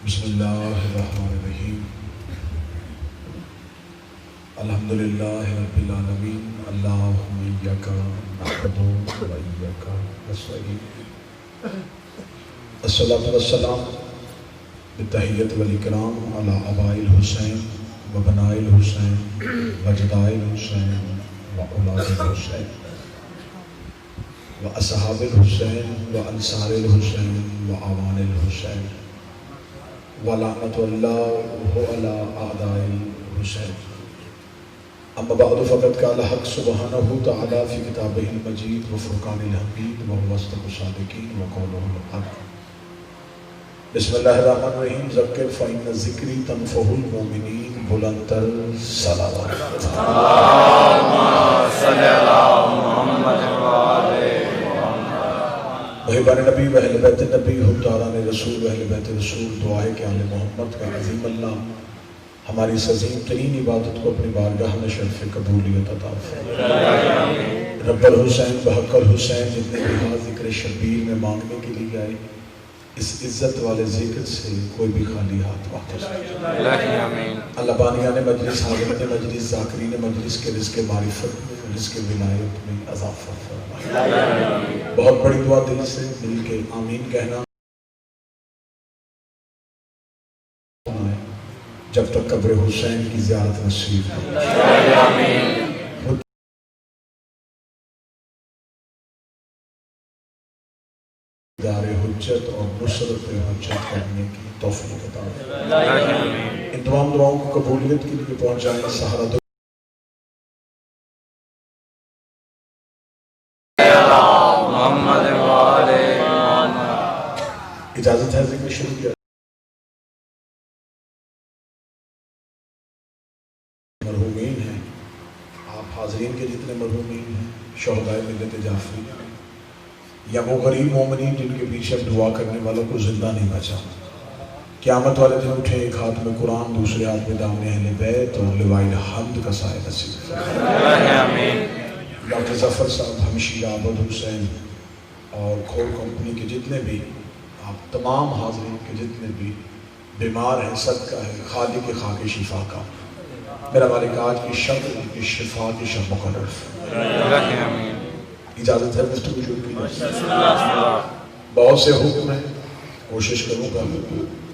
بسم اللہ الرحمن الرحیم الحمدللہ رب العالمین اللہم ایاک نعبد و ایاک نستعین الصلاۃ والسلام بالتحیۃ والاکرام علی آباء الحسین و بناء الحسین و جداء الحسین و اولاد الحسین و اصحاب الحسین و انصار الحسین و اعوان الحسین ولعنت اللہ علی اعداء الحسین اما بعد فقد قال حق سبحانہ تعالی فی کتابہ المجید و فرقان الحمید و هو اصدق الصادقین و قولہ الحق بسم اللہ الرحمن الرحیم ذکر فإن الذکر تنفع المؤمنین بلندتر صلوات اللہم صلی علی محمد محبان نبی و اہل بیت نبی حکمران رسول و اہل بیت رسول دعائے کہ آل محمد کا عظیم اللہ ہماری اس عظیم ترین عبادت کو اپنی بارگاہ میں شرف قبولیت عطا فرمائے۔ رب الحسین بحق الحسین جتنے بھی ذکر شبیر میں مانگنے کے لیے آئے اس عزت والے ذکر سے کوئی بھی خالی ہاتھ واپس نہیں۔ اللہ بانیان مجلس حاضرین مجلس ذاکرین مجلس کے رزق معرفت میں رزق ولایت میں اضافہ فرمائے۔ بہت بڑی دعا دل سے مل کے آمین کہنا، جب تک قبر حسین کی زیارت نصیب ہو۔ دار حجت اور نصرت حجت کرنے کی توفیق عطا فرمائے۔ ان تمام دعاؤں کو قبولیت کے لیے پہنچائیں سہارا دو اجازت ہے ذکر شروع کیا۔ مرحومین ہیں آپ حاضرین کے جتنے مرحومین ہیں شہدائے ملت جعفری یا وہ غریب مومنین جن کے پیچھے اب دعا کرنے والوں کو زندہ نہیں بچا، قیامت والے دن اٹھے ایک ہاتھ میں قرآن دوسرے ہاتھ میں دامن اہل بیت اور لواء الحمد کا سایہ نصیب فرمائے۔ ڈاکٹر ظفر صاحب ہمشیر عابد حسین اور کھول کمپنی کے جتنے بھی آپ تمام حاضرین کے جتنے بھی بیمار ہیں صدقہ ہے خالق خاک شفا کا میرا مالک آج کی شب کی شفا کی شب مقرر اجازت ہے گفتگو شروع کی جائے۔ بہت سے حکم ہیں، کوشش کروں گا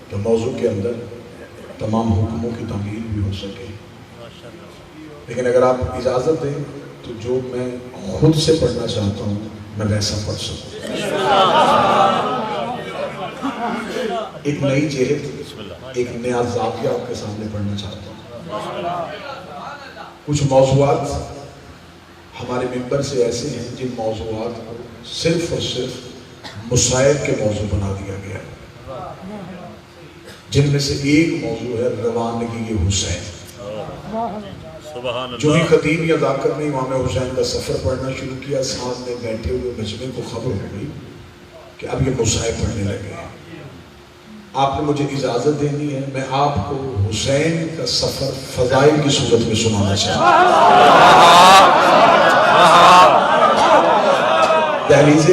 کہ موضوع کے اندر تمام حکموں کی تعمیل بھی ہو سکے، لیکن اگر آپ اجازت دیں تو جو میں خود سے پڑھنا چاہتا ہوں میں ویسا پڑھ سکوں۔ ایک نئی جہت ایک نیا زاویہ آپ کے سامنے پڑھنا چاہتا ہوں۔ کچھ موضوعات ہمارے ممبر سے ایسے ہیں جن موضوعات کو صرف اور صرف مصائب کے موضوع بنا دیا گیا ہے، جن میں سے ایک موضوع ہے روانگی حسین۔ جو ہی خطیب یا ذاکر نے امام حسین کا سفر پڑھنا شروع کیا سامنے بیٹھے ہوئے مجمع کو خبر ہو گئی کہ اب یہ مصائب پڑھنے لگے ہیں۔ آپ نے مجھے اجازت دینی ہے میں آپ کو حسین کا سفر فضائل کی صورت میں سنانا چاہتا ہوں۔ دہلیز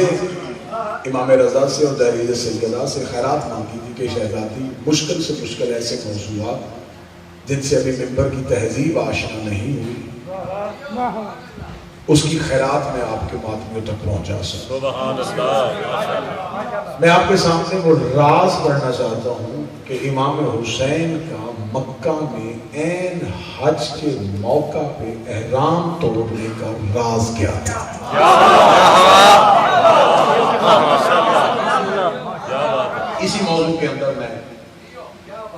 امام رضا سے اور دہلیز سیدہ سے خیرات مانگی تھی کہ شہزادی مشکل سے مشکل ایسے موضوعات جن سے ابھی ممبر کی تہذیب آشنا نہیں ہوئی اس کی خیرات میں آپ کے ماتمیوں تک پہنچا سکتا ہوں۔ میں آپ کے سامنے وہ راز پڑھنا چاہتا ہوں کہ امام حسین کا مکہ میں عین حج کے موقع پہ احرام توڑنے کا راز کیا تھا۔ اسی موضوع کے اندر میں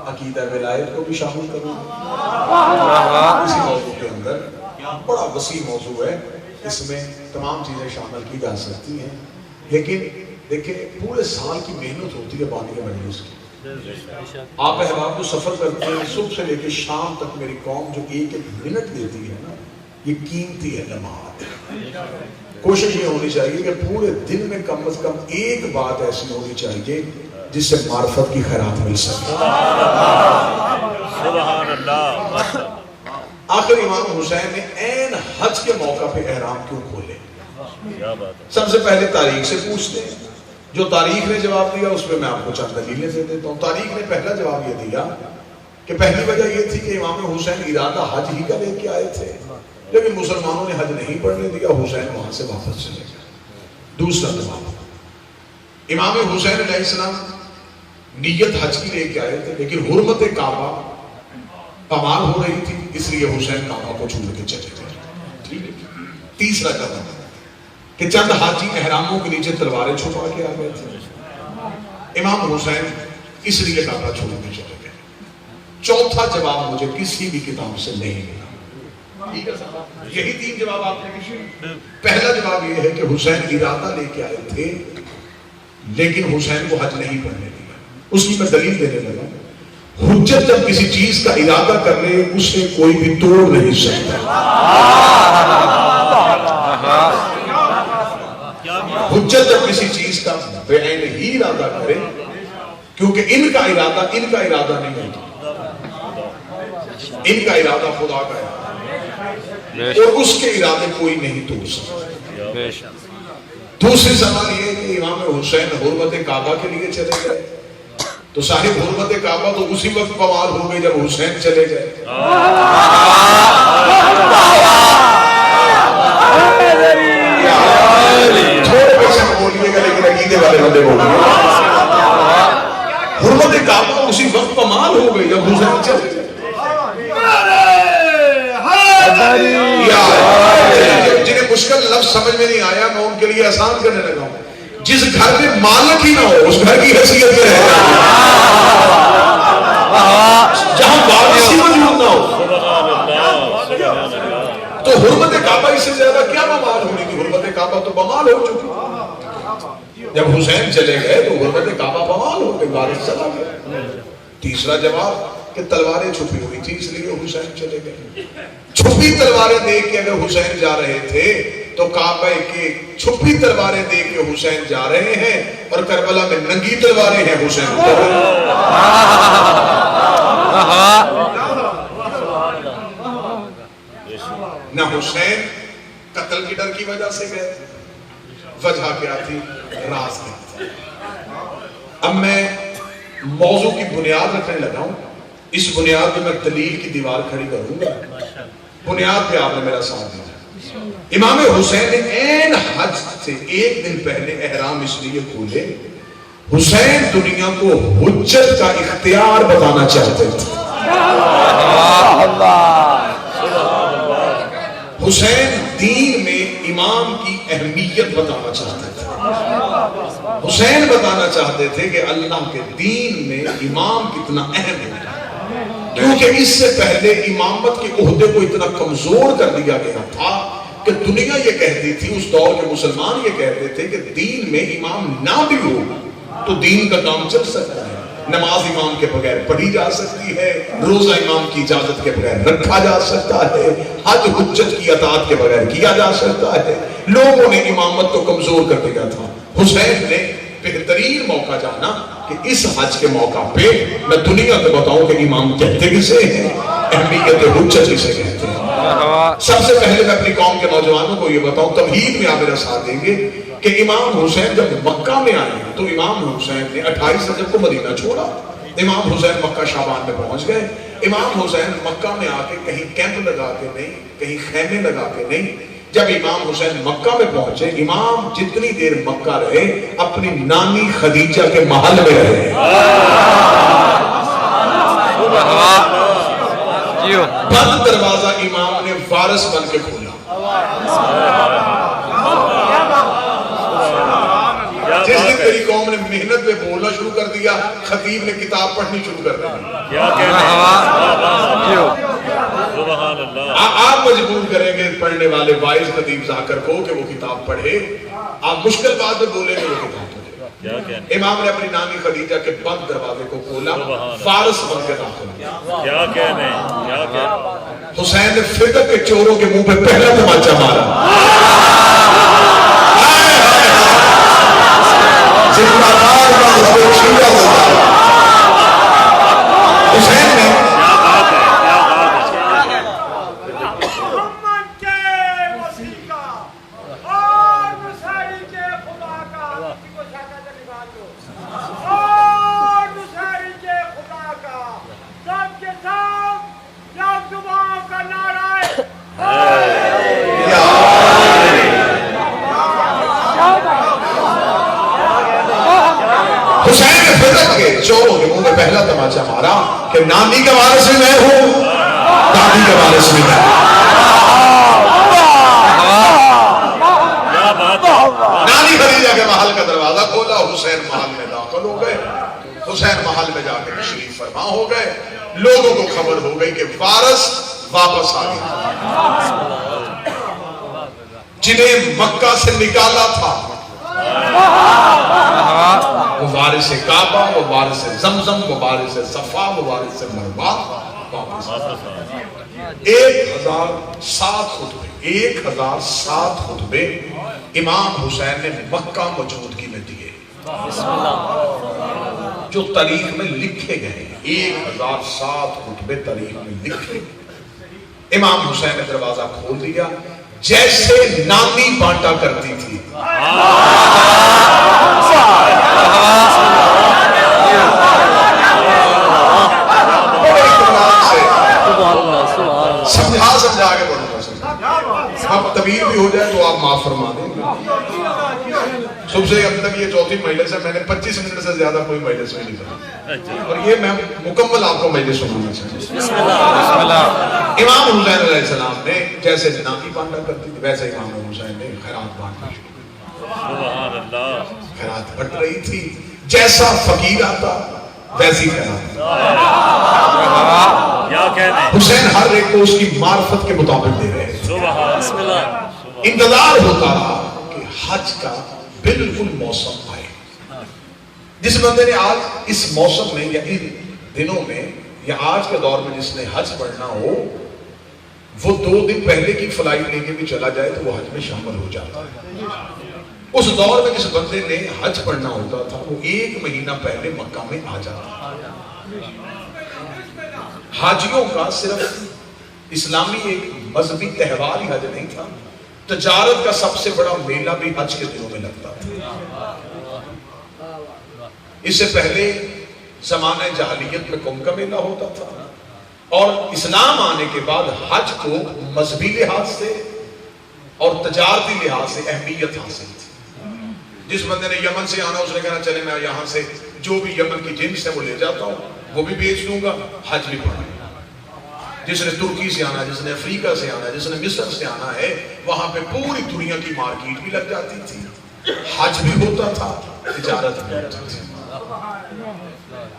عقیدہ ولایت کو بھی شامل کروں گا۔ اسی موضوع کے اندر بڑا وسیع موضوع ہے، اس میں تمام چیزیں شامل کی جا سکتی ہیں، لیکن دیکھیں پورے سال کی محنت ہوتی ہے بانی مجلس کی۔ آپ احباب جو سفر کرتے ہیں صبح سے لے کے شام تک میری قوم جو ایک ایک منٹ دیتی ہے نا یہ قیمتی ہے جماعت۔ کوشش یہ ہونی چاہیے کہ پورے دن میں کم از کم ایک بات ایسی ہونی چاہیے جس سے معرفت کی خیرات مل سکے۔ سبحان اللہ۔ آخر امام حسین نے عین حج کے موقع پہ احرام کیوں کھولے؟ سب سے پہلے تاریخ سے پوچھتے ہیں جو تاریخ نے جواب دیا اس پہ میں آپ کو چند دلیلیں دے دیتا ہوں. تاریخ نے پہلا جواب یہ دیا کہ پہلی وجہ یہ تھی کہ امام حسین ارادہ حج ہی کا لے کے آئے تھے، لیکن مسلمانوں نے حج نہیں پڑھنے دیا، حسین وہاں سے واپس چلے گئے. دوسرا جواب، امام حسین علیہ السلام نیت حج کی لے کے آئے تھے، لیکن حرمت کعبہ پامال ہو رہی تھی، اس لیے حسین کعبہ کو چھوڑ کے چلے گئے. تیسرا جواب کہ چند حاجی احراموں کے نیچے تلواریں چھپا کے آ گئے تھے، امام حسین اس لیے کعبہ چھوڑ کے چلے گئے. چوتھا جواب مجھے کسی بھی کتاب سے نہیں ملا. ٹھیک ہے صاحب، یہی تین جواب آپ نے کسی. پہلا جواب یہ ہے کہ حسین ارادہ لے کے آئے تھے لیکن حسین کو حج نہیں پڑھنے دیا. اس کی میں دلیل دینے لگا. حجت جب کسی چیز کا ارادہ کر لے اسے کوئی بھی توڑ نہیں سکتا. حجت جب کسی چیز کا بعین ہی ارادہ کرے، کیونکہ ان کا ارادہ نہیں ہوتا، ان کا ارادہ خدا کا ارادہ اور اس کے ارادے کوئی نہیں توڑ سکتا. دوسری سوال یہ کہ امام حسین حرمت کعبہ کے لیے چلے گئے تو صاحب حرمت کعبہ تو اسی وقت پامال ہو گئی جب حسین چلے گئے. تھوڑے پیسے بولیے گا لیکن عقیدے والے بندے بولیے. حرمت کعبہ اسی وقت پامال ہو گئی جب حسین چلے گئے. جنہیں مشکل لفظ سمجھ میں نہیں آیا میں ان کے لیے آسان کرنے لگا ہوں. جس گھر میں مالک ہی نہ ہو اس گھر کی حیثیت یہ ہے، جہاں وارث ہی موجود نہ ہو تو حرمت کعبہ اس سے زیادہ کیا بمال ہونی تھی. حرمت کعبہ تو بمال ہو چکی. جب حسین چلے گئے تو حرمت کعبہ بمال ہو گئی، وارث چلا گیا. تیسرا جواب کہ تلواریں چھپی ہوئی تھی اس لیے حسین چلے گئے. چھپی تلواریں دیکھ کے اگر حسین جا رہے تھے تو کعبہ کے چھپی تلواریں دیکھ کے حسین جا رہے ہیں اور کربلا میں ننگی تلواریں ہیں حسین. نہ حسین قتل کی ڈر کی وجہ سے گئے، وجہ کیا تھی، راز کیا تھی. اب میں موضوع کی بنیاد رکھنے لگا ہوں. اس بنیاد میں دلیل کی دیوار کھڑی کروں گا. بنیاد پہ آپ نے میرا ساتھ دیا. امام حسین نے عین حج سے ایک دن پہلے احرام اس لیے کھولے، حسین دنیا کو حجت کا اختیار بتانا چاہتے تھے. حسین دین میں امام کی اہمیت بتانا چاہتے تھے. حسین بتانا چاہتے تھے کہ اللہ کے دین میں امام کتنا اہم ہے، کیونکہ اس سے پہلے امامت کے عہدے کو اتنا کمزور کر دیا گیا تھا کہ دنیا یہ کہتی تھی، اس دور کے مسلمان یہ کہتے تھے کہ دین میں امام نہ بھی ہو تو دین کا کام چل سکتا ہے. نماز امام کے بغیر پڑھی جا سکتی ہے، روزہ امام کی اجازت کے بغیر رکھا جا سکتا ہے، حج حجت کی اطاعت کے بغیر کیا جا سکتا ہے. لوگوں نے امامت کو کمزور کر دیا تھا. حسین نے بہترین موقع جانا کہ اس حج کے موقع پہ میں دنیا کو بتاؤں کہ امام کہتے کسے ہیں، اہمیت حجت کسے کہتے ہیں. سب سے پہلے میں اپنی قوم کے نوجوانوں کو یہ بتاؤں، تمہید میں آپ میرا ساتھ دیں گے کہ امام حسین جب مکہ میں آئے تو امام حسین نے 28 رجب کو مدینہ چھوڑا. امام حسین مکہ شعبان میں پہنچ گئے. امام حسین مکہ میں آ کے کہیں کیمپ لگا کے نہیں، کہیں خیمے لگا کے نہیں. جب امام حسین مکہ میں پہنچے، امام جتنی دیر مکہ رہے اپنی نانی خدیجہ کے محل میں رہے. بند دروازہ امام نے وارث بن کے کھولا. جس دن تیری قوم نے محنت میں بولنا شروع کر دیا، خطیب نے کتاب پڑھنی شروع کر دی. آپ مجبور کریں گے پڑھنے والے وائز خطیب ذاکر کو کہ وہ کتاب پڑھے. آپ مشکل بات میں بولیں گے وہ کتاب پڑھے. امام نے اپنی نانی خدیجہ کے بند دروازے کو کھولا، فارس بن کے داخل کیا. حسین نے فدق کے چوروں کے منہ پہ پہلا تمانچہ مارا. حسین نے حسین نے فرق کے چوروں کے منہ میں پہلا تماچا مارا کہ نانی کا وارث بھی میں ہوں، دادی کا وارث بھی میں ہوں۔ نانی خدیجہ کے محل کا دروازہ کھولا، حسین محل میں داخل ہو گئے۔ حسین محل میں جا کے تشریف فرما ہو گئے۔ لوگوں کو خبر ہو گئی کہ وارث واپس آ گیا، جنہیں مکہ سے نکالا تھا، وہ وارث کعبہ، وہ وارث زمزم، وہ وارث صفا، وہ وارث مروہ واپس آ گئے۔ 1007 خطبے، 1007 خطبے امام حسین نے مکہ موجودگی میں دیے، جو تاریخ میں لکھے گئے۔ 1007 خطبے تاریخ میں لکھے۔ امام حسین نے دروازہ کھول دیا، جیسے نانی بانٹا کرتی تھی۔ سمجھا کے بڑھوں گا، اب طویل بھی ہو جائے تو آپ معاف فرما دیں۔ صبح سے اب تک یہ چوتھی مجلس ہے، میں نے 25 منٹ سے زیادہ کوئی مجلس نہیں پڑھی، اور یہ میں مکمل آپ کو مجلس سنانا چاہتا ہوں۔ امام حسین علیہ السلام نے جیسے نانی بانٹا کرتی تھی، ویسے امام حسین نے خیرات بانٹنا شروع کیا۔ خیرات بٹ رہی تھی، جیسا فقیر آتا ویسی خیرات۔ حسین ہر ایک کو اس کی معرفت کے مطابق دے رہے ہیں۔ انتظار ہوتا رہا کہ حج کا بالکل موسم آئے۔ جس بندے نے آج اس موسم میں یا ان دنوں میں یا آج کے دور میں جس نے حج پڑھنا ہو، وہ 2 دن پہلے کی فلائٹ لے کے بھی چلا جائے تو وہ حج میں شامل ہو جاتا ہے۔ اس دور میں جس بندے نے حج پڑھنا ہوتا تھا، وہ 1 مہینہ پہلے مکہ میں آ جاتا ہے۔ حاجیوں کا صرف اسلامی ایک مذہبی تہوار ہی حج نہیں تھا، تجارت کا سب سے بڑا میلہ بھی حج کے دنوں میں لگتا تھا۔ اس سے پہلے زمانہ جاہلیت میں کم کا میلہ ہوتا تھا، اور اسلام آنے کے بعد حج کو مذہبی لحاظ سے اور تجارتی لحاظ سے اہمیت حاصل تھی۔ جس بندے نے یمن سے آنا، اس نے کہنا چلے میں یہاں سے جو بھی یمن کی جنس ہے وہ لے جاتا ہوں، وہ بھی بیچ دوں گا، حج بھی پڑھوں گا۔ جس نے ترکی سے آنا، جس نے افریقہ سے آنا، جس نے مصر سے آنا ہے، وہاں پہ پوری دنیا کی مارکیٹ بھی لگ جاتی تھی، حج بھی ہوتا تھا، تجارت بھی ہوتی تھی۔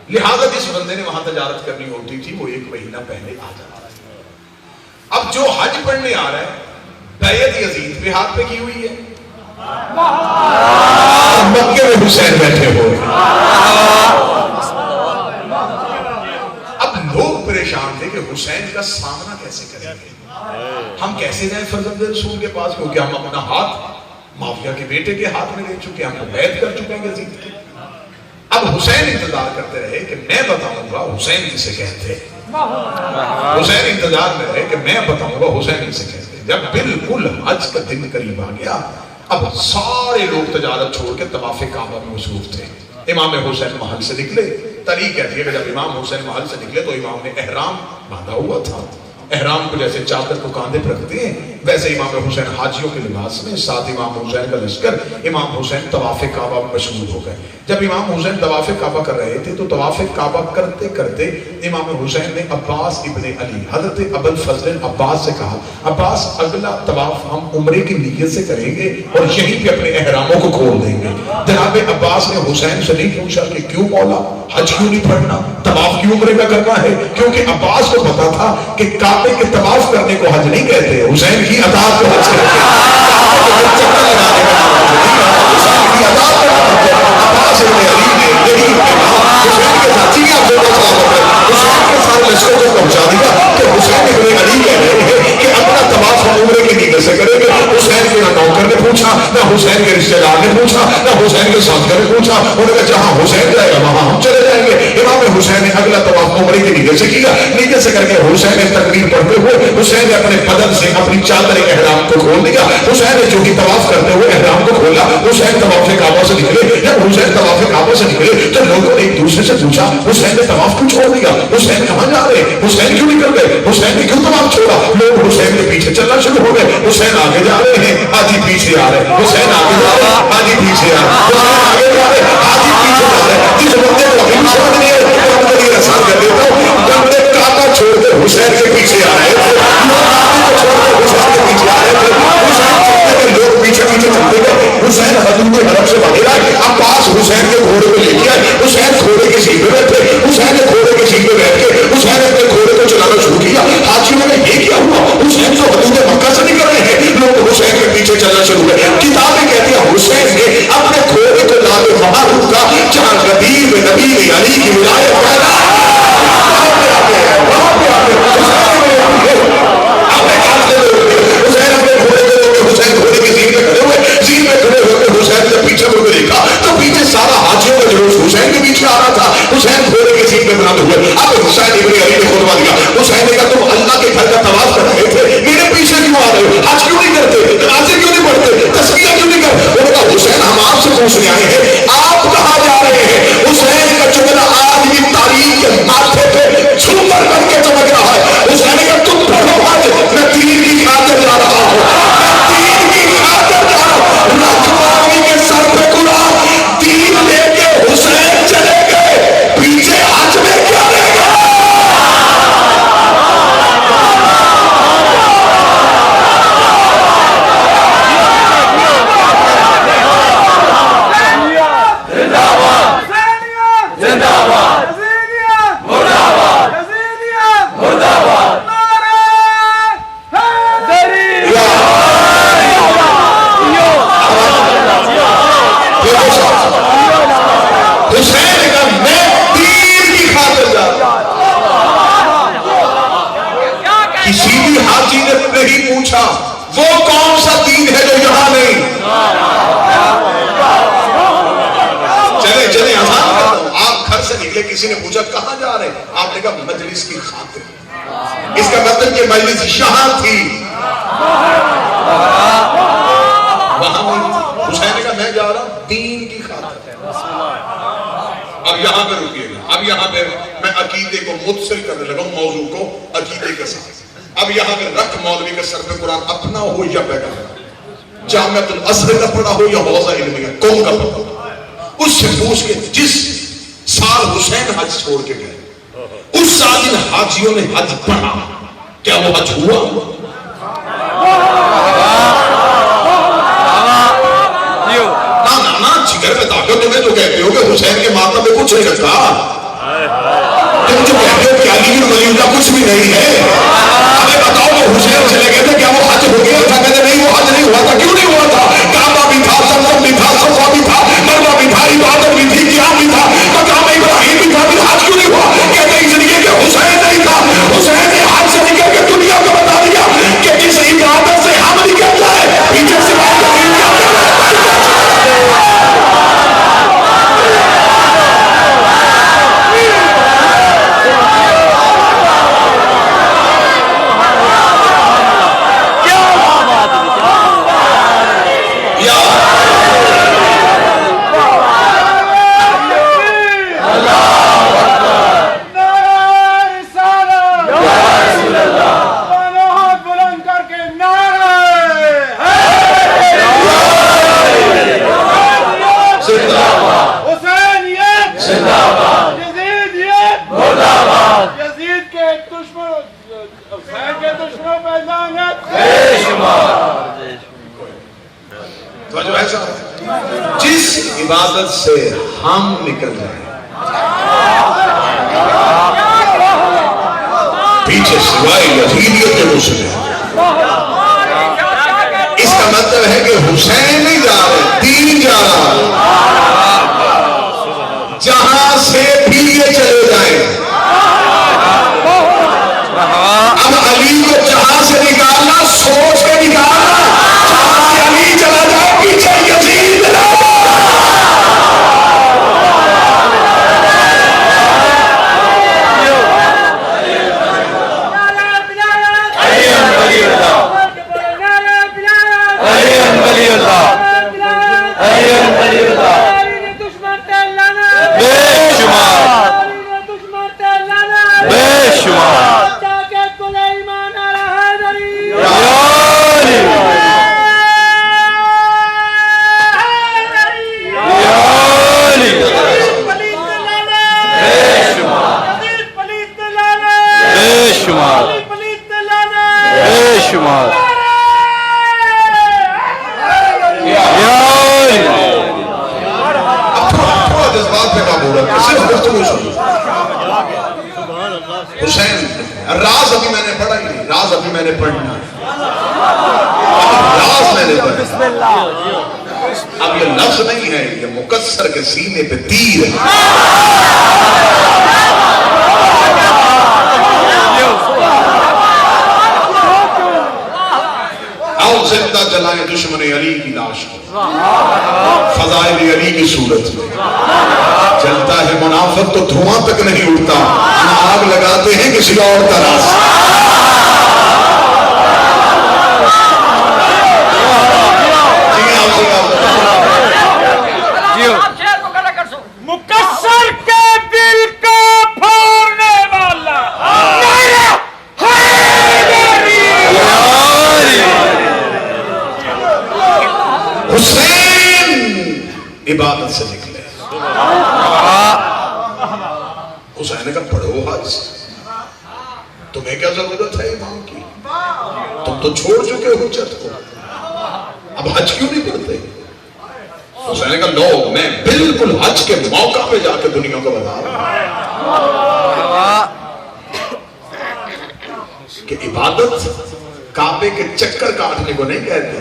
لہذا جس بندے نے وہاں تجارت کرنی ہوتی تھی وہ 1 مہینہ پہلے آ جاتا تھا۔ اب جو حج پڑھنے آ رہا ہے، بیعت یزید پہ ہاتھ پہ کی ہوئی ہے، مکے میں حسین بیٹھے ہوئے۔ اب لوگ پریشان تھے کہ حسین کا سامنا کیسے کریں گے، ہم کیسے جائیں فرزند رسول کے پاس، کیونکہ ہم اپنا ہاتھ معاویہ کے بیٹے کے ہاتھ میں لے چکے، ہم کو بیعت کر چکے ہیں یزید کی۔ اب حسین انتظار کرتے رہے کہ میں بتاؤں گا حسین کسے کہتے ہیں۔ حسین انتظار میں رہے کہ میں بتاؤں گا حسین کسے کہتے ہیں۔ جب بالکل حج کا دن قریب آ گیا، اب سارے لوگ تجارت چھوڑ کے طواف کعبہ میں مصروف تھے۔ امام حسین محل سے نکلے، تاریخ کہتی ہے کہ جب امام حسین محل سے نکلے تو امام نے احرام باندھا ہوا تھا۔ احرام کو جیسے چادر کو کاندھے پر رکھتے ہیں، ویسے امام حسین حاجیوں کے لباس میں، ساتھ امام حسین کا لشکر، امام حسین طواف کعبہ میں مشغول ہو گئے۔ جب امام حسین طواف کعبہ کر رہے تھے تو طواف کعبہ کرتے کرتے امام حسین نے عباس ابن علی، حضرت ابو الفضل عباس سے کہا، عباس اگلا طواف ہم عمرے کی نیت سے کریں گے اور یہیں پہ اپنے احراموں کو کھول دیں گے۔ جناب عباس نے حسین سے نہیں پوچھا کہ کیوں مولا حج کیوں نہیں پڑھنا، طواف کیوں عمرے کا کرنا ہے، کیونکہ عباس کو پتا تھا کہ کعبے کے طواف کرنے کو حج نہیں کہتے، حسین کی اطاعت کو حج کہتے ہیں۔ حسین کی اطاعت کو حج کہتے ہیں۔ عباس ابن علی نے یہی حسین کے ساتھی حسین کے ساتھ لشکر کو پہنچا دیا کہ حسین ابن علی کہہ رہے ہیں کہ اپنا طواف ہم عمرے کی نیت سے کریں گے۔ حسین کے نہ نوکر نے پوچھا، نہ حسین کے رشتہ دار نے پوچھا، نہ حسین کے ساتھیوں نے پوچھا، انہوں نے کہا جہاں حسین جائے گا وہاں ہم چلے جائیں گے۔ امام حسین نے اگلا طواف عمرے کی نیت سے کیا، نیت سے کر کے حسین نے تکبیر پڑھتے ہوئے حسین نے اپنے بدن سے اپنی چادر احرام کو کھول دیا۔ حسین نے جو کہ طواف کرتے ہوئے احرام کو کھولا، حسین طواف کعبہ سے نکلے۔ جب حسین طواف کعبہ سے نکلے تو لوگوں نے ایک دوسرے سے پوچھا حسین نے طواف کیوں چھوڑ دیا، حسین کہاں جا رہے، حسین کیوں نکل گئے، حسین نے کیوں طواف چھوڑا۔ لوگ حسین کے پیچھے چلنا شروع ہو گئے، حسین آگے جا رہے ہیں آج ہی پیچھے آ رہے، حسین آگے جا رہے ہیں آج ہی پیچھے آ رہے، حسین آگے جا رہے ہیں آج ہی پیچھے جا رہے۔ جس حدود حرم سے باہر آئے، عباس حسین کے گھوڑے کو لے کے آئے، حسین گھوڑے کے سیٹ پہ بیٹھے، حسین نے گھوڑے کے سیٹ پہ بیٹھ کے حسین اپنے گھوڑے کو چلانا شروع کیا۔ حاجیوں نے یہ کیا ہوا، حسین تو حدود مکہ سے نکل رہے ہیں، لوگ حسین کے پیچھے چلنا شروع ہوئے۔ کتابیں کہتی ہیں حسین نے اپنے گھوڑے کو لا کے وہاں رکا جہاں غدیر نبی علی کی ولایت پیدا پیچھے مڑ کے دیکھا تو پیچھے سارا حاجیوں کا جلوس حسین کے پیچھے آ رہا تھا، حسین گھوڑے کے سیٹ پہ بند ہوئے۔ اب حسین ابن علی نے خطبہ دیا، حسین نے کہا تم اللہ کے گھر کا طواف کر رہے تھے، میرے پیچھے کیوں آ رہے ہو، حج کیوں نہیں کرتے، نمازیں کیوں نہیں پڑھتے، تسبیح کیوں نہیں کرتے؟ انہوں نے کہا حسین ہم آپ سے پوچھنے آئے ہیں آپ کہاں جا رہے ہیں؟ حسین کا چہرہ آج بھی تاریخ کے ماتھے پہ جھومر بن کے چمک رہا ہے۔ حسین نے کہا تم پڑھو حج، میں دین کی خاطر جا رہا ہوں، دین کی خاطر جا رہا ہوں۔ رکھوالی کے سر پہ قرآن دین لے کے حسین چلے گئے، پیچھے حج میں کیا رہ گیا؟ وہ کون سا دین ہے جو یہاں نہیں؟ چلے چلے آسان، آپ گھر سے نکلے کسی نے پوچھا کہاں جا رہے ہیں، آپ نے کہا مجلس کی خاطر، اس کا مطلب کہ مجلس یہاں تھی وہاں نہیں۔ حسین نے کہا میں جا رہا ہوں دین کی خاطر۔ اب یہاں پہ رکیے گا، اب یہاں پہ میں عقیدے کو متصل کرنے لگا، موضوع کو عقیدے کے ساتھ۔ اب یہاں پہ رکھ مولوی کے سر پہ قرآن اپنا ہو یا بیٹا، جامعۃ الازہر کا پڑھا ہو یا حوزہ علمیہ کون کا پڑھا ہو، اس سے پوچھ کے جس سال حسین حج چھوڑ کے گئے اس سال ان حاجیوں نے حج پڑھا، کیا وہ حج ہوا؟ نا جگر میں طاقت تمہیں تو کہتے ہو کہ حسین کے ماتم میں کچھ نہیں رکھا، تم جو کہتے ہو کہ علی بن ولی اللہ کچھ بھی نہیں ہے، ہمیں بتاؤ کہ حسین چلے گئے تھے کیا وہ حج ہو گیا تھا؟ کہتے نہیں وہ حج نہیں ہوا تھا۔ کیوں نہیں ہوا تھا؟ کعبہ بھی تھا، زمزم بھی تھا، صفا بھی تھا، مروا بھی تھا، عبادت بھی تھی، قیام بھی تھا، مقام ابراہیم بھی تھا، پھر حج کیوں نہیں ہوا؟ کہتے اس لیے کہ حسین نہیں تھا، حسین نے حج سے نکل کے دنیا کو بتا دیا کہ جس عبادت سے ہم نکل جائے پیچھے سے جس عبادت سے ہم نکل رہے ہیں پیچھے سوائے یزیدیت کے مسلم، اس کا مطلب ہے کہ حسین نہیں جا رہے، دین جا رہا، جہاں سے بھی یہ چلے جائیں۔ اب علی کو جہاں سے نکالنا سوچ کے نکالنا، جہاں سے علی چلا جائے پیچھے یزید نہ۔ ولی اللہ پہ قابو رکھے، صرف گفتگو سنو. حسین راز ابھی میں نے پڑھا ہی نہیں، راز ابھی میں نے پڑھنا ہے، راز میں نے پڑھنا. اب یہ لفظ نہیں ہے، یہ مکسر کے سینے پہ تیر ہے. آؤ زندہ جلائیں دشمن علی کی لاش کو، فضائل علی کی صورت میں. جلتا ہے منافق تو دھواں تک نہیں اڑتا، ہم آگ لگاتے ہیں کسی اور طرح سے. مکسر کے دل کو پھوڑنے والا حسین عبادت سے نکلے. حسین کا پڑھو حج، تمہیں کیا ضرورت ہے امام کی؟ تم تو چھوڑ چکے ہو حجت کو، اب حج کیوں نہیں پڑھتے؟ حسین کا لوگ میں بالکل حج کے موقع پہ جا کے دنیا کو بتا رہا ہوں کہ عبادت کعبے کے چکر کاٹنے کو نہیں کہتے،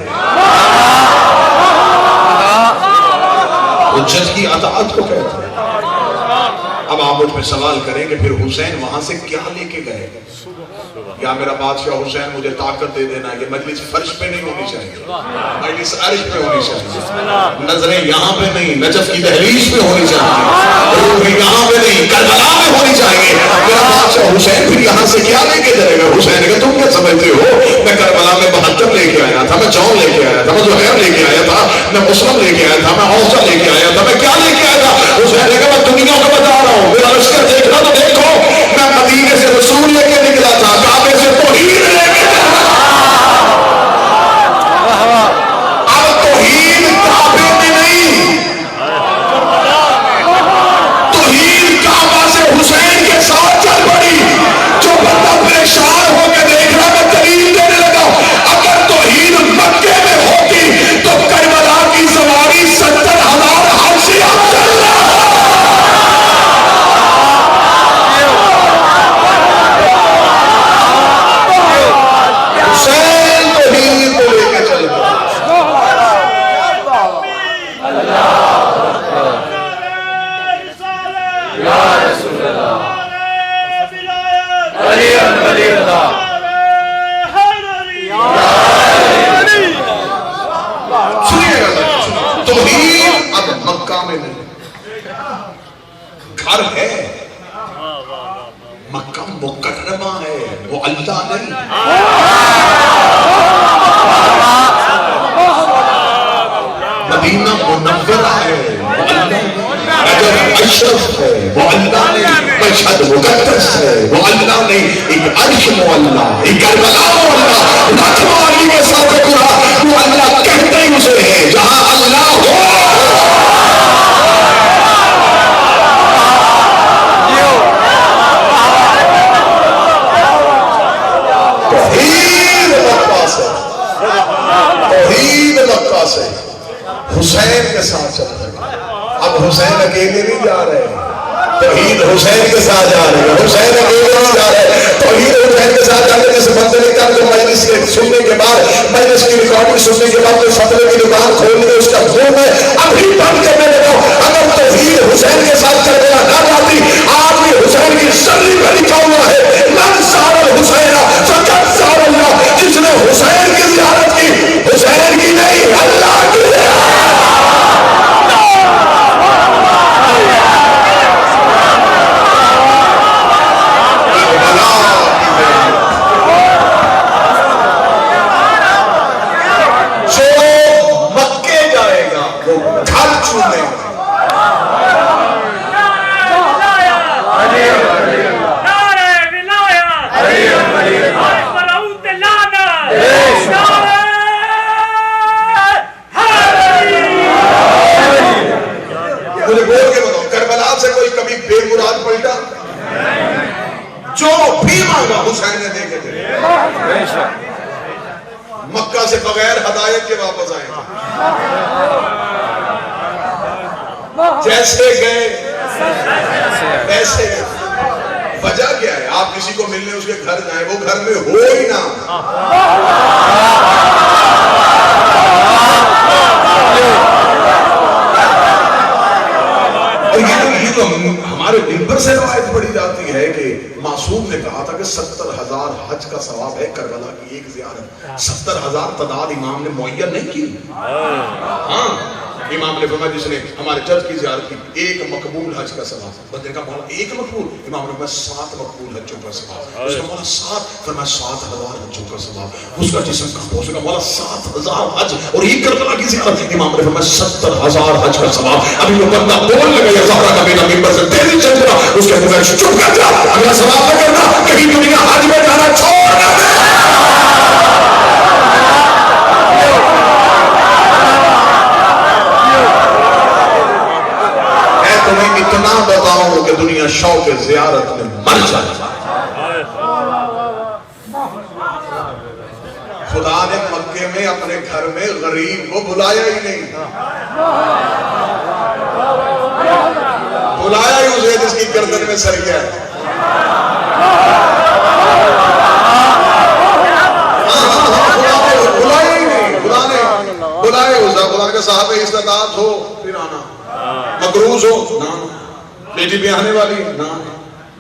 حجت کی اطاعت کو کہتے ہیں. اب آپ مجھ پہ سوال کریں کہ پھر حسین وہاں سے کیا لے کے گئے؟ یا میرا بادشاہ حسین مجھے طاقت دے دینا، یہ مجلس فرش پہ نہیں ہونی چاہیے، مجلس عرش پہ ہونی چاہیے، نظریں یہاں پہ نہیں، نجف کی دہلیز پہ ہونی چاہیے، روح یہاں پہ نہیں، کربلا میں ہونی چاہیے. میرا بادشاہ حسین پھر یہاں سے کیا لے کے جائے گا؟ حسین کہ تم کیا سمجھتے ہو میں کربلا میں 72 لے کے آیا تھا، میں جون لے کے آیا تھا، میں زہیر لے کے آیا تھا، میں مسلم لے کے آیا تھا، میں حوصہ لے کے آیا تھا، میں کیا لے کے آیا تھا؟ حسین کہ میں دنیا کو بتا رہا ہوں، میرا لشکر دیکھنا تو دیکھو، میں مدینے سے رسول لے کے نکلا تھا، کعبے سے توحید لے کے نکلا. اب توحید کعبے میں نہیں، توحید کعبہ سے حسین کے ساتھ چل پڑی. جو بندہ پریشان ہو کے دیکھ رہا میں دلیل دینے لگا، اگر توحید مکے میں ہوتی تو کربلا کی سواری 70,000 حبشیہ چل رہا. حسین توحید کو لے کے چل پڑا. توحید اب مکہ میں نہیں، گھر ہے مکہ مکرمہ ہے، وہ اللہ نہیں. مدینہ منورہ ہے، وہ اللہ نہیں. نجف اشرف ہے، وہ اللہ نہیں. مشہد مقدس ہے، وہ اللہ نہیں. ایک عرش معلّہ، ایک کربلا معلّہ، لکھنؤ علی کے ساتھ قرآن وہ اللہ کہتے ہی اسے ہے جہاں اللہ ہو. توحید مکہ سے، توحید مکہ سے حسین کے ساتھ چل رہے. اب حسین اکیلے نہیں جا رہے، توحید حسین کے ساتھ جا رہے ہیں. حسین اکیلے نہیں جا رہے، توحید حسین کے ساتھ جا رہے. جیسے بندے نے کہا کہ مجلس کے سننے کے بعد، مجلس کی ریکارڈنگ سننے کے بعد کوئی فتوے کی دکان کھول لی اس کا گھوم ہے ابھی بند کرنے لگا. اگر توحید حسین کے ساتھ چل رہا نہ جاتی، آج بھی حسین کی سرلی میں لکھا ہوا ہے من سار الحسین فقط سار اللہ. جس نے حسین کی زیارت کی، حسین کی نہیں اللہ کی. حسین نے دیکھے تھے مکہ سے بغیر ہدایت کے واپس آئے تھے. جیسے گئے ایسے وجہ کیا ہے؟ آپ کسی کو ملنے اس کے گھر جائیں، وہ گھر میں ہو ہی نہ، اور یہ تو ہمارے منبر سے روایت پڑھی جاتی ہے کہ معصوم نے کہا تھا کہ 70,000 حج کا ثواب ہے کربلا کی ایک زیارت. 70,000 تعداد امام نے معین نہیں کی. ہاں امام نے فرمایا جس نے ہمارے چرچ کی زیارت کی ایک مقبول حج کا ثواب. بندے کا مولا ایک مقبول، امام نے فرمایا 7 مقبول حجوں کا ثواب. اس کا مولا 7، فرمایا 7,000 حجوں کا ثواب. اس کا جسم کہاں، اس کا مولا 7,000 حج اور ایک کربلا کی زیارت. امام نے فرمایا 70,000 حج کا ثواب. ابھی وہ بندہ بول لگا یا زہرا کا بیٹا منبر سے تیزی چل رہا، اس کے منہ سے چپ کر جا، اگلا سوال نہ کرنا، کہیں دنیا حج میں جانا چھوڑ نہ دے. تمہیں اتنا بتاؤں کہ دنیا شوق زیارت میں مر جائے. خدا نے مکے میں اپنے گھر میں غریب کو بلایا ہی نہیں، بلایا ہی اسے جس کی گردن میں سریا ہے. بلایا ہی نہیں، خدا نے بلایا اسے. خدا کے صاحب استطاعت ہو پھر آنا، مقروض ہو نہ، بیٹی بھی آنے والی نہ،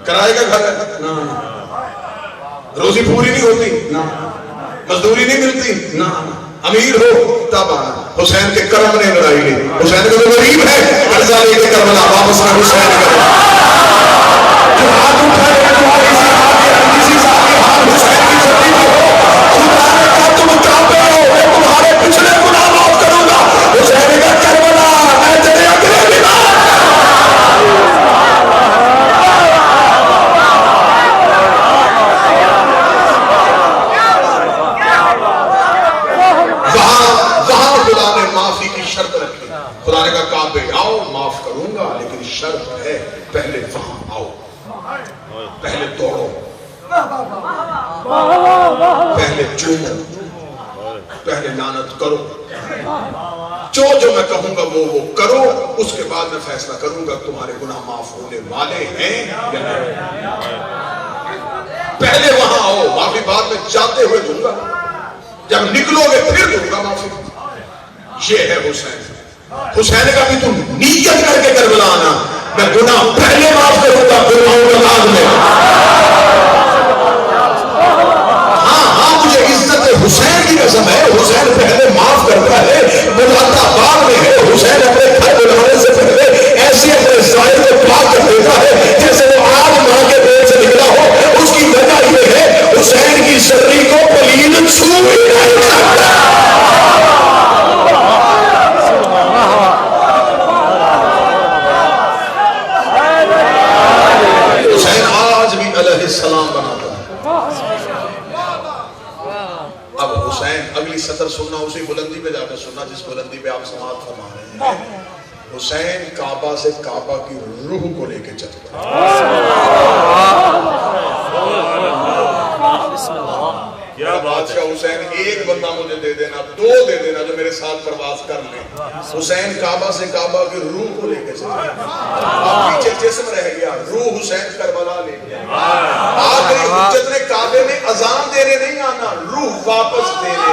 کرائے کا گھر ہے نہ، روزی پوری نہیں ہوتی نہ، مزدوری نہیں ملتی نہ، امیر ہو تب آنا. حسین کے کرم نے لڑائی لی. حسین کا جو غریب ہے قرضہ لے کے کربلا واپس نہ حسین کرے. جو ہاتھ اٹھائے تمہاری سی ہاتھ کسی ساتھی ہاتھ حسین کی چھٹی میں ہو. خدا نے کہا تم کعبے ہو، میں تمہارے پچھلے گناہ معاف کروں گا. حسین کا کربلا میں تیرے اگلے بنا. وہاں خدا نے معافی کی شرط رکھی. خدا نے کہا کعبے آؤ معاف کروں گا، لیکن شرط ہے پہلے وہاں آؤ، پہلے دوڑو، پہلے چومو، پہلے لعنت کرو. جو میں کہوں گا وہ کرو، اس کے بعد میں فیصلہ کروں گا تمہارے گناہ معاف ہونے والے ہیں یا نہیں. پہلے وہاں آؤ، معافی بعد میں جاتے ہوئے دوں گا، جب نکلو گے پھر دوں گا معافی. یہ ہے حسین. حسین کا بھی تم نیت کر کے کربلا آنا، میں گناہ پہلے معاف کروں گا پھر آؤں گا بعد میں. ہاں مجھے عزت حسین کی قسم ہے، حسین پہلے معاف کرتا ہے، بلاتا بعد میں ہے. حسین اپنے گھر بلانے سے پہلے ایسے اپنے ظاہر کو پاک کر دیتا ہے جیسے وہ آج ماں کے پیٹ سے نکلا ہو. اس کی وجہ یہ ہے حسین کی شرری کو پلید چھو ہی نہیں سکتا. حسین آج بھی علیہ السلام بناتا ہے. اب حسین اگلی سطر سننا اسی بلندی پہ جا کے سننا جس بلندی پہ آپ سماعت فرما رہے ہیں. حسین کعبہ سے کعبہ کی روح کو لے کے چلتا ہے. بادشاہ حسین ایک بندہ مجھے دے دینا، 2 دے دینا جو میرے ساتھ پرواز کر لیں. حسین کعبہ سے کعبہ کی روح کو لے کے چلتا ہے. پیچھے جسم رہ گیا، روح حسین کربلا لے گیا. آخری حجت نے کعبے میں اذان دینے نہیں آنا، روح واپس دینے.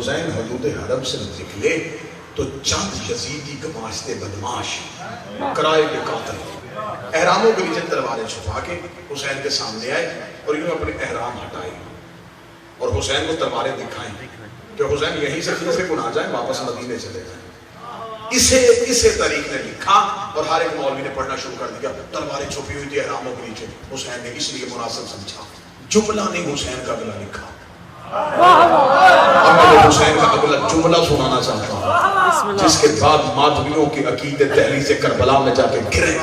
حسین حدود حرم سے نکلے تو چند یزیدی گماشتے بدماش کرائے کے قاتل احراموں کے نیچے تلواریں چھپا کے حسین کے سامنے آئے اور انہوں نے اپنے احرام ہٹائے اور حسین کو تلواریں دکھائیں کہ حسین یہیں سے پھر سے گناہ جائیں، واپس مدینے چلے جائیں. اسے تاریخ نے لکھا اور ہر ایک مولوی نے پڑھنا شروع کر دیا. تلواریں چھپی ہوئی تھی احراموں کے نیچے، حسین نے اس لیے مناسب سمجھا. جملہ نہیں حسین کا اگلا لکھا. اب میں حسین کا اگلا جملہ سنانا چاہتا ہوں جس کے بعد ماتمیوں کے عقیدے دہلیز کربلا میں جا کے گرے،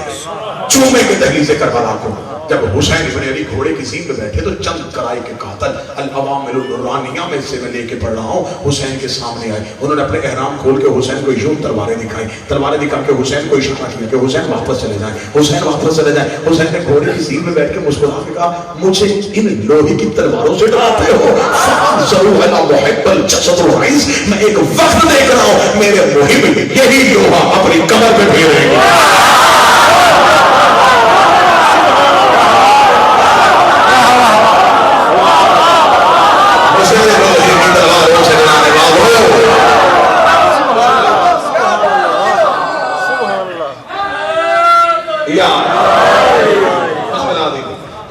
چومے کے دہلیز کربلا کو. جب حسین ابن علی گھوڑے کی سین پہ بیٹھے تو چند قرائے کے قاتل العوامل النورانیہ میں سے میں لے کے پڑھ رہا ہوں حسین کے سامنے آئے. انہوں نے اپنے احرام کھول کے حسین کو یوں تلواریں دکھائی, تلواریں دکھا کے حسین کو اشارہ کیا کہ حسین واپس چلے جائیں, حسین واپس چلے جائیں. حسین نے گھوڑے کی سین پہ بیٹھ کے مسکرا کے کہا مجھے ان لوہے کی تلواروں سے ڈراتے ہو؟ فانظروا الی محب الجسد الرئیس, میں ایک وقت دیکھ رہا ہوں میرے محب یہی لوہا اپنی کمر پہ پھیریں گے.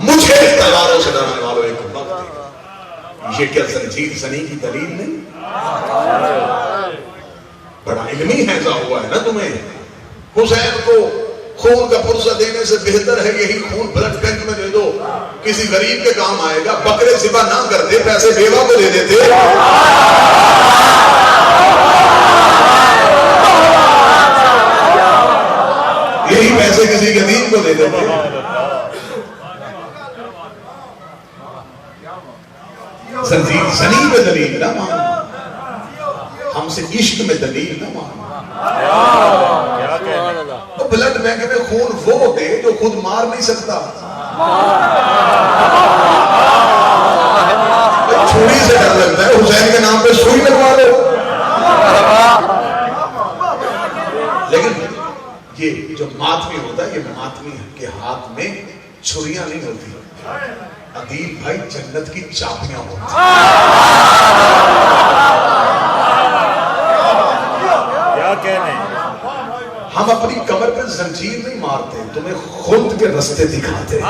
مجھے تلواروں سے ڈرانے والوں ایک وقت, یہ کیا زنجیر زنی کی دلیل نہیں؟ بڑا علمی حیضہ ہوا ہے نا تمہیں. حسین کو خون کا پرزہ دینے سے بہتر ہے یہی خون بلڈ بینک میں دے دو, کسی غریب کے کام آئے گا. بکرے ذبح نہ کرتے, پیسے بیوہ کو دے دیتے. یہی پیسے کسی یتیم کو دے دیتے. زنجیر زنی پہ دلیل نہ مان, ہم سے عشق میں دلیل نہ مان. بلڈ بینک میں خون وہ دے جو خود مار نہیں سکتا. چھری سے ڈر لگتا ہے, حسین کے نام پہ سوئی لگوا لو. لیکن یہ جو ماتمی ہوتا ہے, یہ ماتمی کے ہاتھ میں چھریاں نہیں ہوتی, عدیل بھائی جنت کی چابیاں ہوتی. کیا کہنے, ہم اپنی کمر پہ زنجیر نہیں مارتے, تمہیں خلد کے رستے دکھاتے.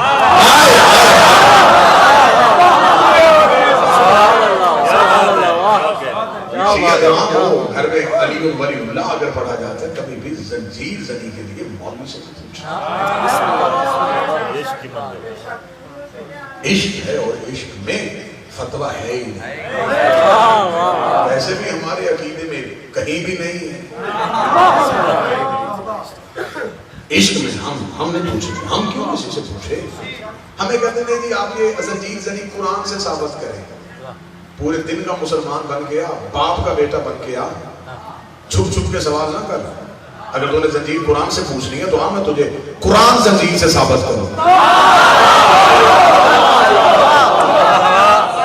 گھر میں علی ولی اللہ اگر پڑھا جاتا ہے, کبھی بھی زنجیر زنی کے لیے مولوی سے پوچھا. عشق ہے اور عشق میں فتویٰ ہے ہی نہیں. ویسے بھی ہمارے عقیدے میں کہیں بھی نہیں ہے. عشق میں ہم نے پوچھے, ہم کیوں کسی سے پوچھے؟ ہمیں کہتے ہیں جی آپ یہ زنجیر زنی قرآن سے ثابت کریں. پورے دن کا مسلمان بن گیا, باپ کا بیٹا بن گیا, چھپ چھپ کے سوال نہ کر. اگر تو نے زنجیر قرآن سے پوچھنی ہے تو ہاں میں تجھے قرآن زنجیر سے ثابت کروں.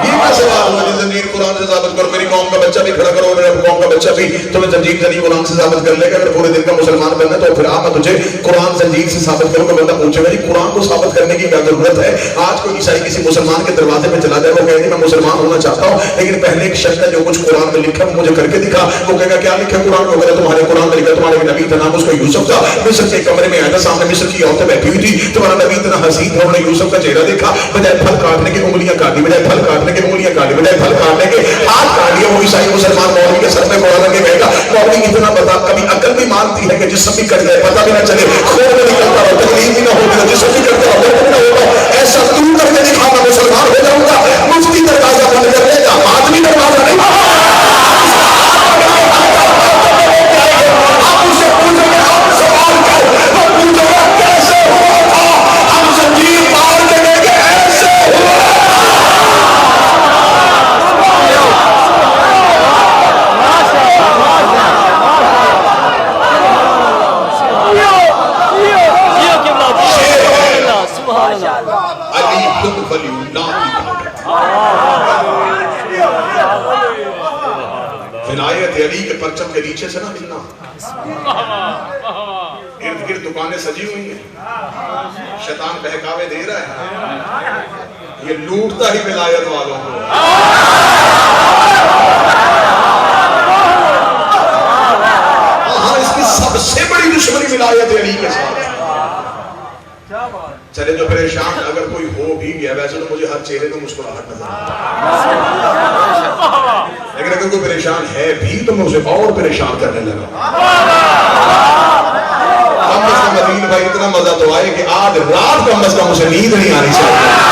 یہ میں سوال ہوں, زنجیر قرآن سے ثابت کرو. میری قوم کا بچہ بھی کھڑا کرو, میرے قوم کا بچہ بھی تمہیں زنجیر زنی قرآن سے ثابت کر لے گا. اگر پورے دن کا مسلمان بننا تو پھر میں تجھے قرآن زنجیر سے ثابت کروں. کہ بندہ پوچھے گا جی قرآن کو ثابت کرنے کی کیا ضرورت ہے؟ آج کوئی عیسائی کسی مسلمان کے دروازے میں چلا جائے, وہ کہے گا میں مسلمان ہونا چاہتا ہوں, لیکن پہلے ایک شرط ہے جو کچھ قرآن میں لکھا ہے مجھے کر کے دکھا. وہ کہے گا کیا لکھا قرآن میں؟ وہ تمہارے قرآن میں لکھا تمہارے نبی کا نام اس کا یوسف تھا, مصر کے کمرے میں آیا تھا, سامنے مصر کی عورتیں بیٹھی ہوئی تھی, تمہارا نبی اتنا حسین تھا, انہوں نے یوسف کا چہرہ دیکھا, بجائے پھل کاٹنے کی انگلیاں کاٹی, بجائے پھل کاٹنے کی انگلیاں کاٹی, بجائے پھل کاٹنے کے ہاتھ کاٹ دیا. وہ عیسائی مسلمان مولوی کے سر میں موڑا لگے گئے گا. مولوی اتنا بتا, کبھی عقل بھی مانتی ہے کہ جسم بھی کٹ جائے پتہ بھی نہ چلے, خون بھی نکلتا ہو, تکلیف بھی نہ ہوگی, جسم بھی کٹتا ہو, بھی نہ ہوگا. ایسا تم کر کے دکھا میں مسلمان ہو جاؤں گا. مفتی دروازہ بند کر لے گا, آدمی دروازہ نہیں. آپ اسے پوچھو گے, آپ سوال کرو, وہ پوچھو گا کیسے ہوا تھا, ہم زنجیر مار دیں گے ایسے ہوا. علی خود ولی اللہ ولایت علی کے پرچم کے نیچے سے نہ ملنا. ارد گرد دکانیں سجی ہوئی ہیں, شیطان بہکاوے دے رہا ہے, یہ لوٹتا ہی ولایت والوں کو. ہاں اس کی سب سے بڑی دشمنی ولایت علی کے ساتھ. چلے جو پریشان اگر کوئی ہو بھی گیا, ویسے تو مجھے ہر چہرے پہ مسکراہٹ نظر آتی ہے, لیکن اگر کوئی پریشان ہے بھی تو میں اسے اور پریشان کرنے لگا. کم از کم عدیل بھائی اتنا مزہ تو آئے کہ آج رات کم از کم اسے نیند نہیں آنی چاہیے.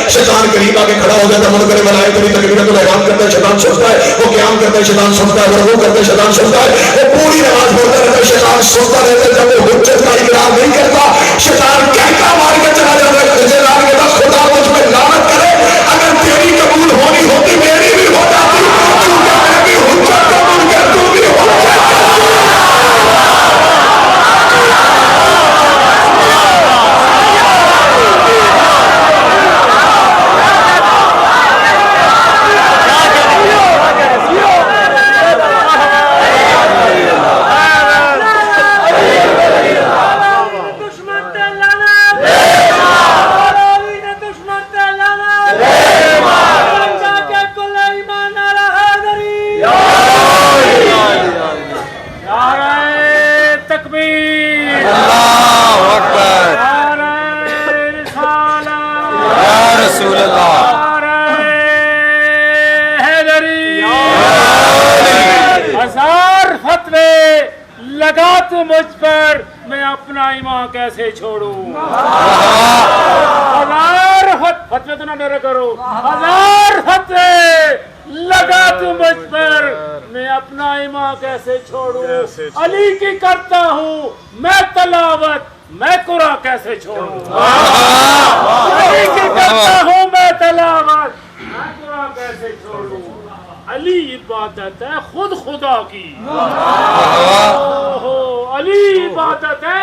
شیطان قریب آ کے کھڑا ہو جاتا, منکر ولایت تیری تکبیرت الاحرام کرتا ہے, شیطان سنتا ہے, وہ قیام کرتا ہے, شیطان سنتا ہے, وہ رکوع کرتا ہے, شیطان سنتا ہے, وہ پوری نماز پڑھتا ہے, رہتا, شیطان سنتا رہتا, جب وہ حجت کا اقرار نہیں کرتا شیطان کہتا مار کے چلا جاتا ہے. شیطان کہتا خدا مجھ پہ لعنت کرے, اگر تیری قبول ہونی ہوتی میری بھی ہو جاتی, کیونکہ میں بھی حجت کا منکر, تو بھی حجت کا. لگا تو مجھ پر, میں اپنا ایمان کیسے چھوڑوں. ہزار فتوے تو نہ میرے کرو, ہزار فتوے لگا تو مجھ پر, میں اپنا ایمان کیسے چھوڑوں. علی کی کرتا ہوں میں تلاوت, میں قرآن کیسے چھوڑوں. علی کی کرتا ہوں میں تلاوت, میں قرآن کیسے چھوڑوں. علی عبادت ہے خود خدا کی, علی عبادت ہے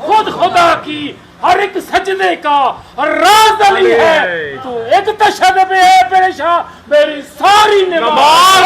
خود خدا کی, ہر ایک سجدے کا راز علی ہے. تو ایک تشہد میں ہے پریشان, میری ساری نماز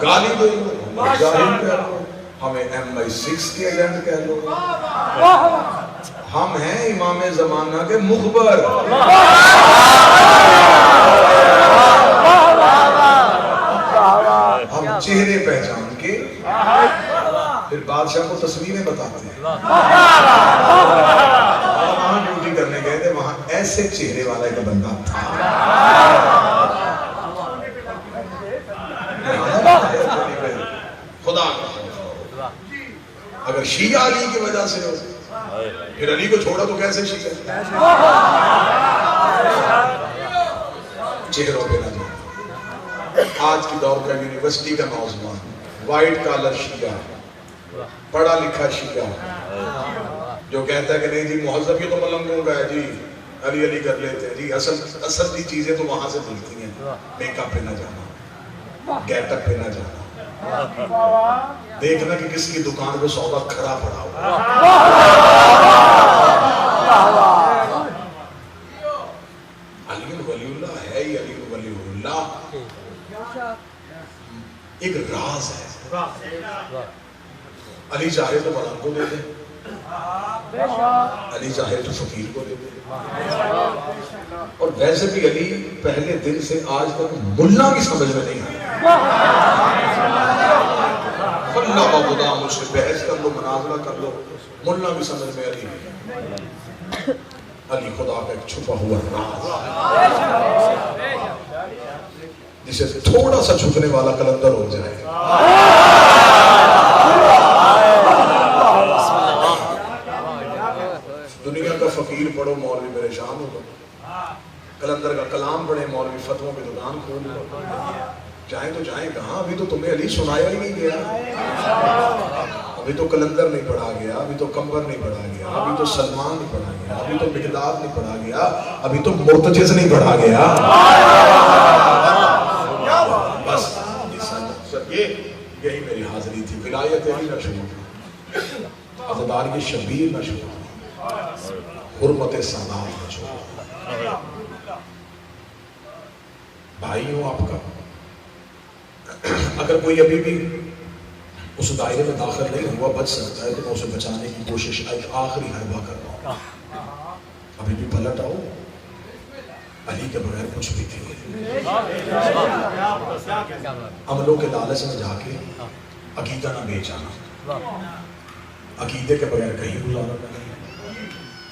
گالی دو, جاہل کہہ لو, ہمیں MI6 کے ایجنٹ کہہ لو, ہم ہیں امام زمانہ کے مخبر. ہم چہرے پہچان کے پھر بادشاہ کو تصویریں بتاتے ہیں. وہاں ڈیوٹی کرنے گئے تھے, وہاں ایسے چہرے والا ایک بندہ تھا. خدا اگر شیعہ علی کی وجہ سے ہو, پھر علی کو چھوڑا تو کیسے شیعہ. چہروں پہ نہ جاؤ. آج کی دور کا یونیورسٹی کا نوجوان وائٹ کالر شیعہ, پڑھا لکھا شیعہ, جو کہتا ہے کہ نہیں جی مہذب یہ تو ملنگوں کا ہے جی, علی علی کر لیتے ہیں جی, اصل کی چیزیں تو وہاں سے ملتی ہیں. میک اپ پہ نہ جانا, گیٹ اپ پہ نہ جانا, دیکھنا کہ کس کی دکان پہ سودا کھڑا پڑا ہوا. علی ولی اللہ ہے ہی, علی ولی اللہ ایک راز ہے. علی چاہے تو ملنگ کو دے دے, علی چاہے تو فقیر کو دے دے. اور ویسے بھی علی پہلے دن سے آج تک ملا کی سمجھ میں نہیں آیا. اللہ کا خدا مجھ سے بحث کر لو, مناظرہ کر لو, ملا کی سمجھ میں علی نہیں. علی خدا کا ایک چھپا ہوا راز, جسے تھوڑا سا چھپنے والا کلندر ہو جائے. دنیا کا فقیر پڑھو مولوی پریشان ہوگا, کلندر کا کلام پڑھے مولوی فتووں کی دکان کھول لو. جائیں تو جائیں کہاں, ابھی تو تمہیں علی سنایا ہی نہیں گیا. ابھی تو کلندر نہیں پڑھا گیا, ابھی تو کمبر نہیں پڑھا گیا, ابھی تو سلمان نہیں پڑھا گیا, ابھی تو مقداد نہیں پڑھا گیا, ابھی تو مرتجز نہیں پڑھا گیا. بس یہی میری حاضری تھی. ولایت علی نہ چھوڑو, عزدار کی شبیر نہ چھوڑو, حرمت سادات نہ چھوڑو. بھائیوں آپ کا اگر کوئی ابھی بھی اس دائرے میں داخل نہیں ہوا بچ سکتا ہے تو میں اسے بچانے کی کوشش آخری حربہ کر رہا ہوں. ابھی بھی پلٹ آؤ, علی کے بغیر کچھ بھی تھی. عملوں کے لالچ میں جا کے عقیدہ نہ بیچ آنا, عقیدے کے بغیر کہیں گزارا نہیں.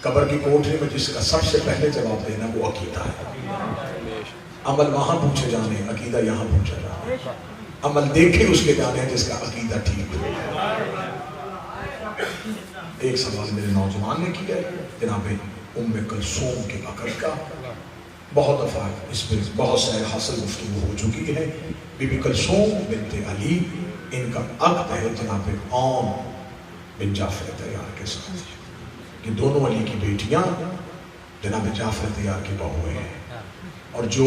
قبر کی کوٹری میں جس کا سب سے پہلے جواب دینا وہ عقیدہ ہے. عمل وہاں پوچھے جانے ہیں، عقیدہ یہاں پوچھا جانا ہے۔ عمل دیکھے اس کے جانے ہیں جس کا عقیدہ ٹھیک ہو۔ ایک سوال میرے نوجوان نے کیا ہے، جناب ام کلثوم کے عقد کا بہت دفعہ اس پہ بہت سارے حاصل گفتگو ہو چکی ہے۔ بی بی کلثوم بنت علی، ان کا عقد ہے جناب عون بن جعفر طیار کے ساتھ۔ یہ دونوں علی کی بیٹیاں جناب جعفر طیار کی بہویں ہیں، اور جو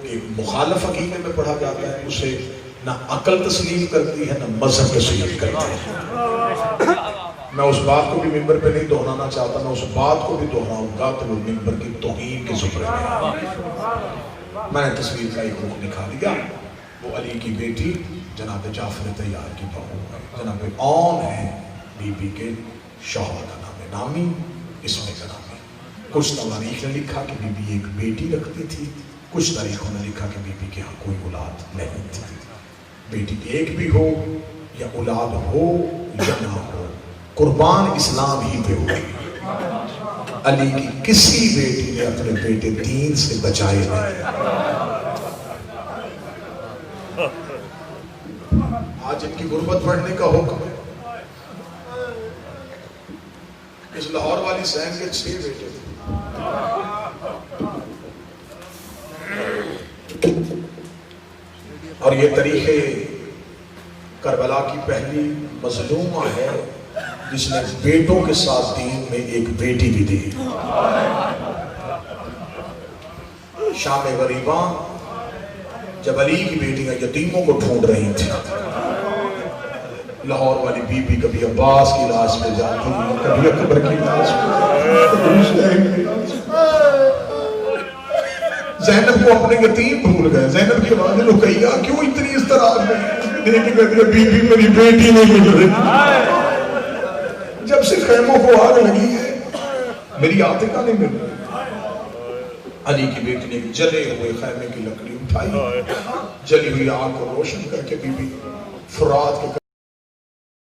ایک مخالف عقیدے میں پڑھا جاتا ہے اسے نہ عقل تسلیم کرتی ہے نہ مذہب تسلیم کرتی ہے۔ میں اس بات کو بھی ممبر پہ نہیں دہرانا چاہتا، میں اس بات کو بھی دہراؤں گا تو وہ ممبر کی توہین کے زمرے میں۔ میں نے تصویر کا ایک رخ دکھا دیا، وہ علی کی بیٹی جناب جعفر طیار کی بہو ہے، جناب عون ہے بی بی کے شوہر کا نام ہے، نامی اسم کا نام ہے۔ کچھ تواریخ نے لکھا کہ بی بی ایک بیٹی رکھتی تھی، کچھ تاریخوں نے لکھا کہ بی بی کے ہاں کوئی اولاد نہیں تھی۔ بیٹی ایک بھی ہو یا اولاد ہو یا نہ ہو، قربان اسلام ہی پہ ہوئی۔ علی کی کسی بیٹی نے اپنے بیٹے دین سے بچائے نہیں۔ آج ان کی غربت بڑھنے کا حکم ہے۔ اس لاہور والی سین کے 6 بیٹے تھے۔ اور یہ تاریخ کربلا کی پہلی مظلومہ ہے جس نے بیٹوں کے ساتھ دین میں ایک بیٹی بھی دی۔ شام غریباں جب علی کی بیٹیاں یتیموں کو ڈھونڈ رہی تھیں، لاہور والی بی بی کبھی عباس کی لاش پہ جاتی، کبھی اکبر کی لاش پہ، زینب کو اپنے یتیم بھول گئے۔ زینب کے بعد رقیہ کیوں اتنی اس طرح دیکھ کے کہتی ہے بی بی میری بیٹی نہیں مل رہی۔ جب سے خیموں کو آگ لگی ہے میری عاتقہ نہیں مل رہی۔ علی کی بیٹی نے جلے ہوئے خیمے کی لکڑی اٹھائی، جلی ہوئی آگ کو روشن کر کے بی بی فرات کے